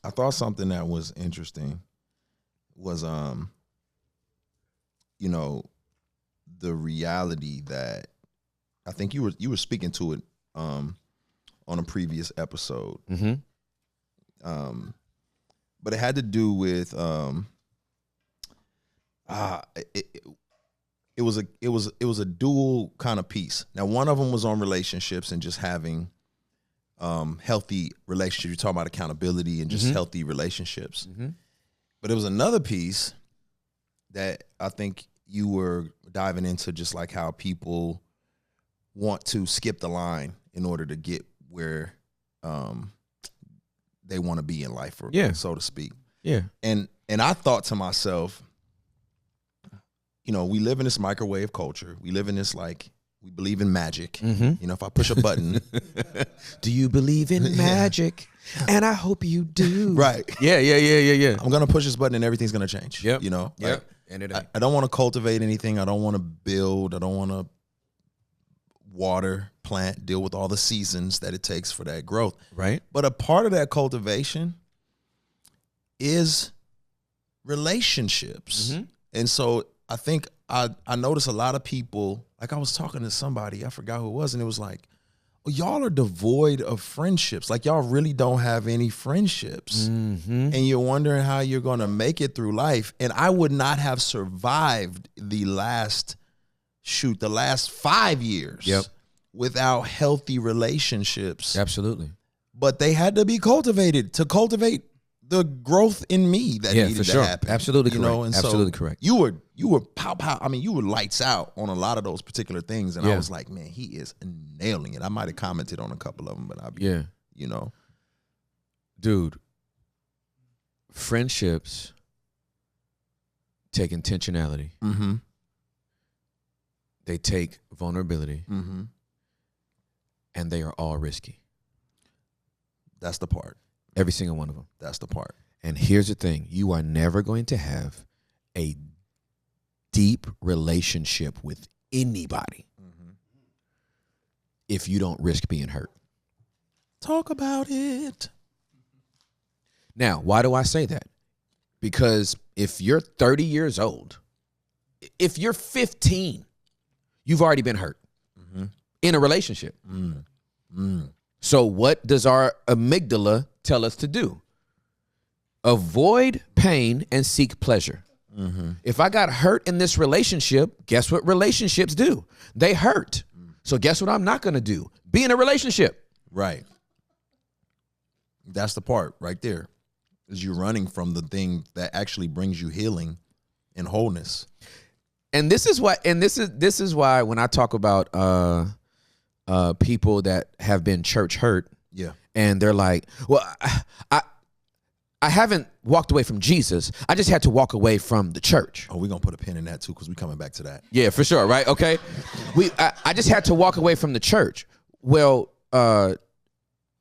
I thought something that was interesting was, you know, the reality that I think you were speaking to it on a previous episode. Mm-hmm. But it had to do with it was a dual kind of piece. Now, one of them was on relationships and just having healthy relationships. You're talking about accountability and just healthy relationships. Mm-hmm. But it was another piece that I think you were diving into, just like how people want to skip the line in order to get where they want to be in life, or so to speak. Yeah. And I thought to myself, you know, we live in this microwave culture. We live in this, like, we believe in magic. Mm-hmm. You know, if I push a button. Do you believe in magic? And I hope you do. Right. Yeah. I'm going to push this button and everything's going to change. Yep. You know? Yep. Like, and it I don't want to cultivate anything. I don't want to build. I don't want to water, plant, deal with all the seasons that it takes for that growth. Right. But a part of that cultivation is relationships. Mm-hmm. And so I think I notice a lot of people, like I was talking to somebody, I forgot who it was, and it was like, well, y'all are devoid of friendships. Like, y'all really don't have any friendships. Mm-hmm. And you're wondering how you're going to make it through life. And I would not have survived the last 5 years without healthy relationships. Absolutely. But they had to be cultivated to cultivate the growth in me that needed to happen. Absolutely correct. Know? And absolutely so correct. You were pow. I mean, you were lights out on a lot of those particular things, and I was like, man, he is nailing it. I might have commented on a couple of them, but you know, dude, friendships take intentionality. Mm-hmm. They take vulnerability, mm-hmm. and they are all risky. That's the part. Every single one of them. That's the part. And here's the thing. You are never going to have a deep relationship with anybody if you don't risk being hurt. Talk about it. Now, why do I say that? Because if you're 30 years old, if you're 15, you've already been hurt in a relationship. So what does our amygdala tell us to do? Avoid pain and seek pleasure. If I got hurt in this relationship, guess what relationships do? They hurt. So guess what I'm not going to do? Be in a relationship. Right. That's the part right there, is you're running from the thing that actually brings you healing and wholeness. And this is why, when I talk about people that have been church hurt, and they're like, well, I haven't walked away from Jesus. I just had to walk away from the church. Oh, we're going to put a pin in that too, because we're coming back to that. Yeah, for sure, right? Okay. I just had to walk away from the church. Well,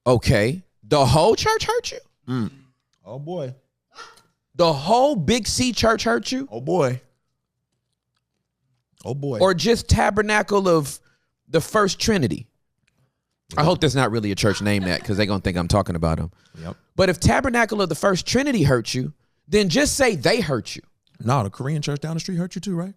okay. The whole church hurt you? Oh, boy. The whole Big C church hurt you? Oh, boy. Oh, boy. Or just Tabernacle of the First Trinity? I hope that's not really a church name, that, because they're going to think I'm talking about them. Yep. But if Tabernacle of the First Trinity hurt you, then just say they hurt you. No, the Korean church down the street hurt you too, right?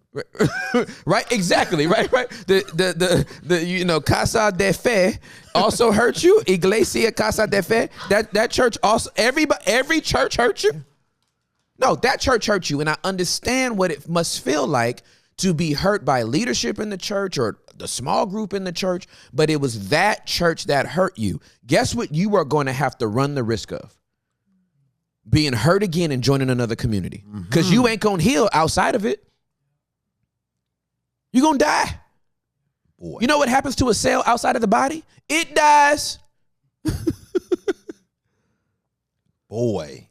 Right, exactly, right. The you know, Casa de Fe also hurt you. Iglesia Casa de Fe. That church also, every church hurt you. No, that church hurt you, and I understand what it must feel like to be hurt by leadership in the church or the small group in the church, but it was that church that hurt you. Guess what you are going to have to run the risk of? Being hurt again and joining another community. Because you ain't going to heal outside of it. You're going to die. Boy. You know what happens to a cell outside of the body? It dies. Boy.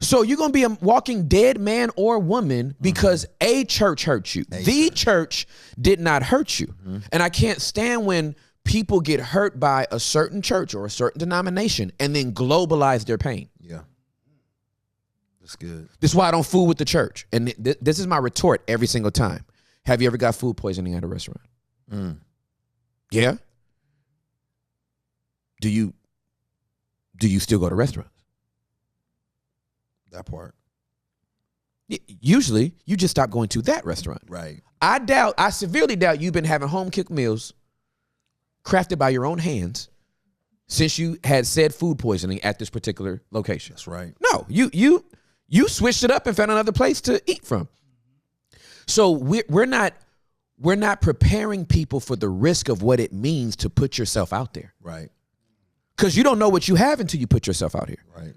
So you're going to be a walking dead man or woman because a church hurt you. The church did not hurt you. And I can't stand when people get hurt by a certain church or a certain denomination and then globalize their pain. Yeah. That's good. This is why I don't fool with the church. And this is my retort every single time. Have you ever got food poisoning at a restaurant? Yeah? Do you still go to restaurants? That part. Usually, you just stop going to that restaurant. Right. I severely doubt you've been having home-cooked meals crafted by your own hands since you had said food poisoning at this particular location. That's right. No, you switched it up and found another place to eat from. So we're not preparing people for the risk of what it means to put yourself out there. Right. Because you don't know what you have until you put yourself out here. Right.